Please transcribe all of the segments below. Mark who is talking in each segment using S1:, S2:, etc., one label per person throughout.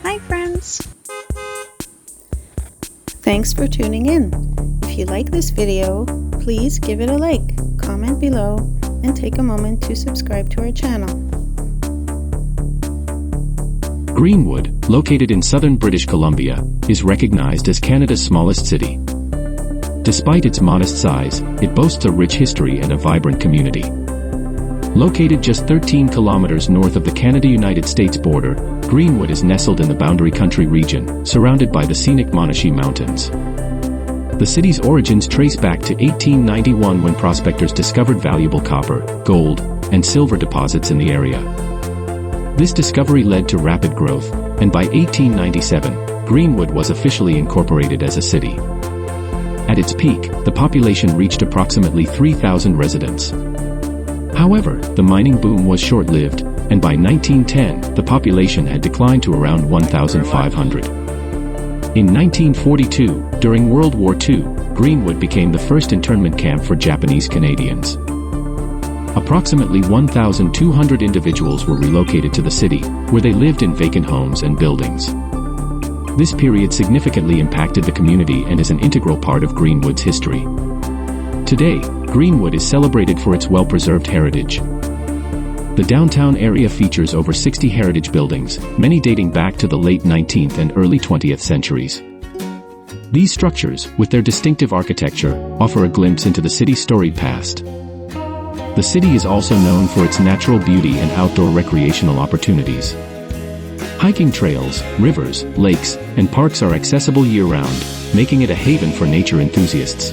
S1: Hi friends! Thanks for tuning in. If you like this video, please give it a like, comment below, and take a moment to subscribe to our channel.
S2: Greenwood, located in southern British Columbia, is recognized as Canada's smallest city. Despite its modest size, it boasts a rich history and a vibrant community. Located just 13 kilometers north of the Canada-United States border, Greenwood is nestled in the Boundary Country region, surrounded by the scenic Monashee Mountains. The city's origins trace back to 1891 when prospectors discovered valuable copper, gold, and silver deposits in the area. This discovery led to rapid growth, and by 1897, Greenwood was officially incorporated as a city. At its peak, the population reached approximately 3,000 residents. However, the mining boom was short-lived, and by 1910, the population had declined to around 1,500. In 1942, during World War II, Greenwood became the first internment camp for Japanese Canadians. Approximately 1,200 individuals were relocated to the city, where they lived in vacant homes and buildings. This period significantly impacted the community and is an integral part of Greenwood's history. Today, Greenwood is celebrated for its well-preserved heritage. The downtown area features over 60 heritage buildings, many dating back to the late 19th and early 20th centuries. These structures, with their distinctive architecture, offer a glimpse into the city's storied past. The city is also known for its natural beauty and outdoor recreational opportunities. Hiking trails, rivers, lakes, and parks are accessible year-round, making it a haven for nature enthusiasts.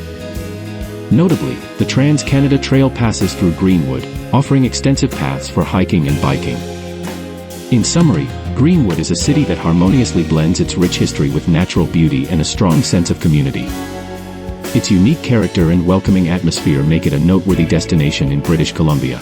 S2: Notably, the Trans-Canada Trail passes through Greenwood, offering extensive paths for hiking and biking. In summary, Greenwood is a city that harmoniously blends its rich history with natural beauty and a strong sense of community. Its unique character and welcoming atmosphere make it a noteworthy destination in British Columbia.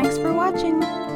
S1: Thanks for watching!